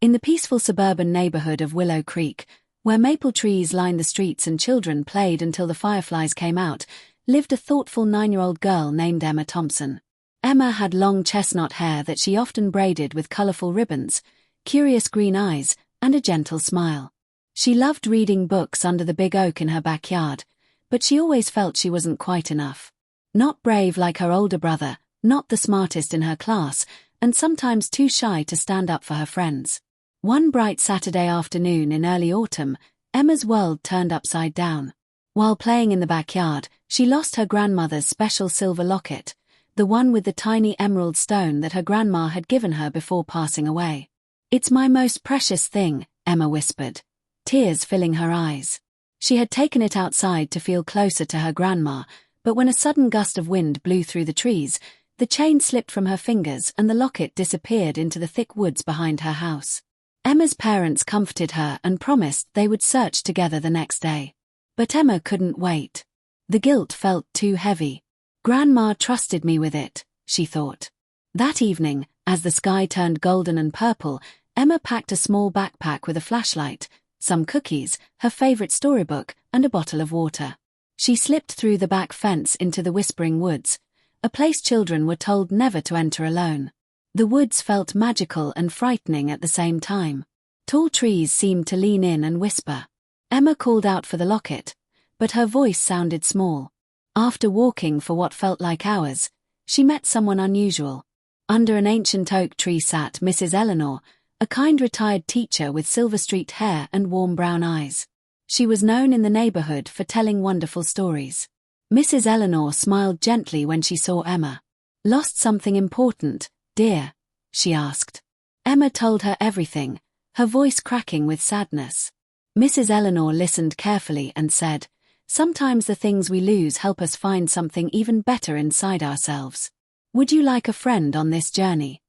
In the peaceful suburban neighborhood of Willow Creek, where maple trees lined the streets and children played until the fireflies came out, lived a thoughtful 9-year-old girl named Emma Thompson. Emma had long chestnut hair that she often braided with colorful ribbons, curious green eyes, and a gentle smile. She loved reading books under the big oak in her backyard, but she always felt she wasn't quite enough. Not brave like her older brother, not the smartest in her class, and sometimes too shy to stand up for her friends. One bright Saturday afternoon in early autumn, Emma's world turned upside down. While playing in the backyard, she lost her grandmother's special silver locket, the one with the tiny emerald stone that her grandma had given her before passing away. "It's my most precious thing," Emma whispered, tears filling her eyes. She had taken it outside to feel closer to her grandma, but when a sudden gust of wind blew through the trees, the chain slipped from her fingers and the locket disappeared into the thick woods behind her house. Emma's parents comforted her and promised they would search together the next day. But Emma couldn't wait. The guilt felt too heavy. "Grandma trusted me with it," she thought. That evening, as the sky turned golden and purple, Emma packed a small backpack with a flashlight, some cookies, her favorite storybook, and a bottle of water. She slipped through the back fence into the Whispering Woods, a place children were told never to enter alone. The woods felt magical and frightening at the same time. Tall trees seemed to lean in and whisper. Emma called out for the locket, but her voice sounded small. After walking for what felt like hours, she met someone unusual. Under an ancient oak tree sat Mrs. Eleanor, a kind retired teacher with Silver Street hair and warm brown eyes. She was known in the neighborhood for telling wonderful stories. Mrs. Eleanor smiled gently when she saw Emma. "Lost something important, dear?" she asked. Emma told her everything, her voice cracking with sadness. Mrs. Eleanor listened carefully and said, "Sometimes the things we lose help us find something even better inside ourselves. Would you like a friend on this journey?"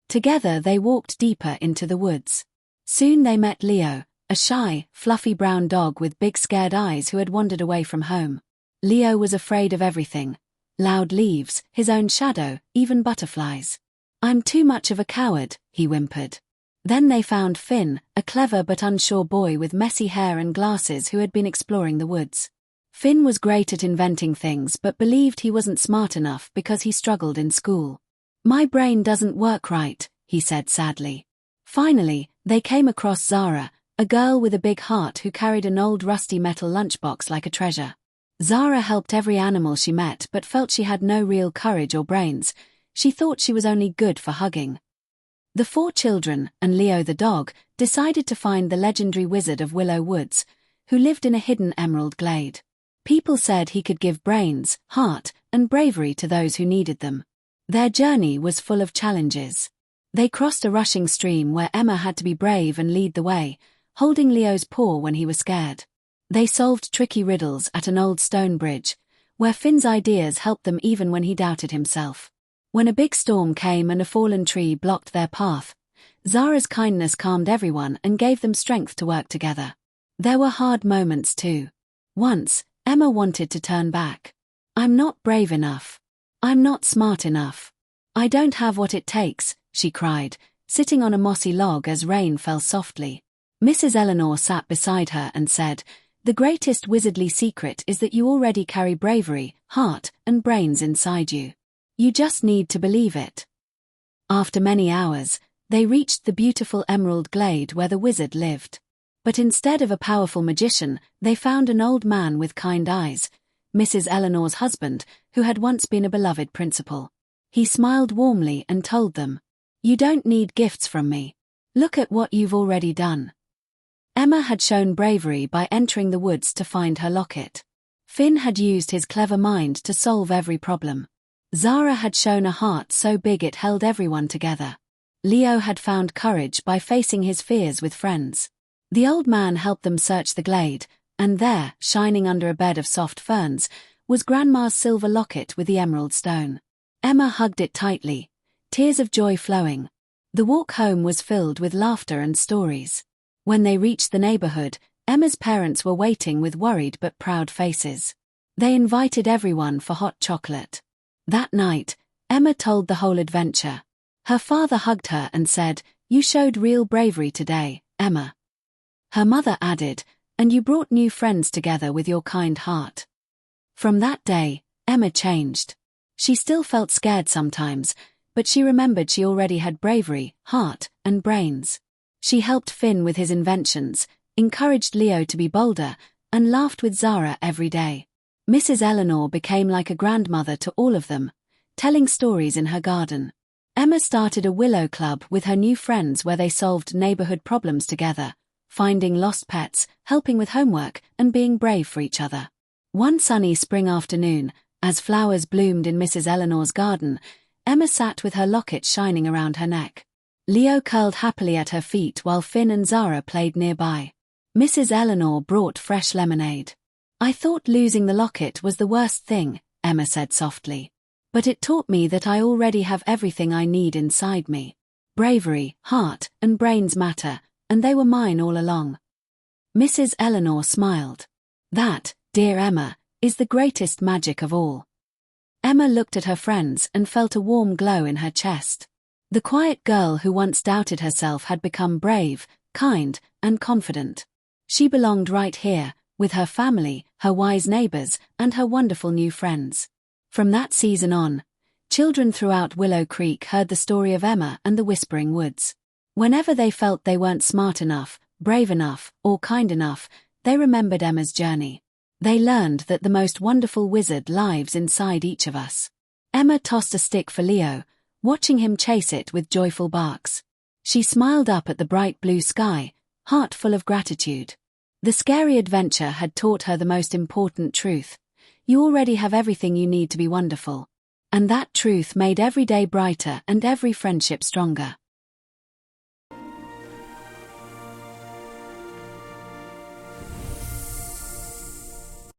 Together they walked deeper into the woods. Soon they met Leo, a shy, fluffy brown dog with big scared eyes who had wandered away from home. Leo was afraid of everything: loud leaves, his own shadow, even butterflies. "I'm too much of a coward," he whimpered. Then they found Finn, a clever but unsure boy with messy hair and glasses who had been exploring the woods. Finn was great at inventing things but believed he wasn't smart enough because he struggled in school. "My brain doesn't work right," he said sadly. Finally, they came across Zara, a girl with a big heart who carried an old rusty metal lunchbox like a treasure. Zara helped every animal she met but felt she had no real courage or brains. She thought she was only good for hugging. The 4 children, and Leo the dog, decided to find the legendary wizard of Willow Woods, who lived in a hidden emerald glade. People said he could give brains, heart, and bravery to those who needed them. Their journey was full of challenges. They crossed a rushing stream where Emma had to be brave and lead the way, holding Leo's paw when he was scared. They solved tricky riddles at an old stone bridge, where Finn's ideas helped them even when he doubted himself. When a big storm came and a fallen tree blocked their path, Zara's kindness calmed everyone and gave them strength to work together. There were hard moments too. Once, Emma wanted to turn back. "I'm not brave enough. I'm not smart enough. I don't have what it takes," she cried, sitting on a mossy log as rain fell softly. Mrs. Eleanor sat beside her and said, "The greatest wizardly secret is that you already carry bravery, heart, and brains inside you. You just need to believe it." After many hours, they reached the beautiful emerald glade where the wizard lived. But instead of a powerful magician, they found an old man with kind eyes, Mrs. Eleanor's husband, who had once been a beloved principal. He smiled warmly and told them, "You don't need gifts from me. Look at what you've already done." Emma had shown bravery by entering the woods to find her locket. Finn had used his clever mind to solve every problem. Zara had shown a heart so big it held everyone together. Leo had found courage by facing his fears with friends. The old man helped them search the glade, and there, shining under a bed of soft ferns, was Grandma's silver locket with the emerald stone. Emma hugged it tightly, tears of joy flowing. The walk home was filled with laughter and stories. When they reached the neighborhood, Emma's parents were waiting with worried but proud faces. They invited everyone for hot chocolate. That night, Emma told the whole adventure. Her father hugged her and said, You showed real bravery today, Emma. Her mother added, and you brought new friends together with your kind heart. From that day, Emma changed. She still felt scared sometimes, but she remembered she already had bravery, heart, and brains. She helped Finn with his inventions, encouraged Leo to be bolder, and laughed with Zara every day. Mrs. Eleanor became like a grandmother to all of them, telling stories in her garden. Emma started a Willow Club with her new friends where they solved neighborhood problems together, finding lost pets, helping with homework, and being brave for each other. One sunny spring afternoon, as flowers bloomed in Mrs. Eleanor's garden, Emma sat with her locket shining around her neck. Leo curled happily at her feet while Finn and Zara played nearby. Mrs. Eleanor brought fresh lemonade. I thought losing the locket was the worst thing, Emma said softly. But it taught me that I already have everything I need inside me. Bravery, heart, and brains matter, and they were mine all along. Mrs. Eleanor smiled. That, dear Emma, is the greatest magic of all. Emma looked at her friends and felt a warm glow in her chest. The quiet girl who once doubted herself had become brave, kind, and confident. She belonged right here, with her family, her wise neighbors, and her wonderful new friends. From that season on, children throughout Willow Creek heard the story of Emma and the Whispering Woods. Whenever they felt they weren't smart enough, brave enough, or kind enough, they remembered Emma's journey. They learned that the most wonderful wizard lives inside each of us. Emma tossed a stick for Leo, watching him chase it with joyful barks. She smiled up at the bright blue sky, heart full of gratitude. The scary adventure had taught her the most important truth. You already have everything you need to be wonderful. And that truth made every day brighter and every friendship stronger.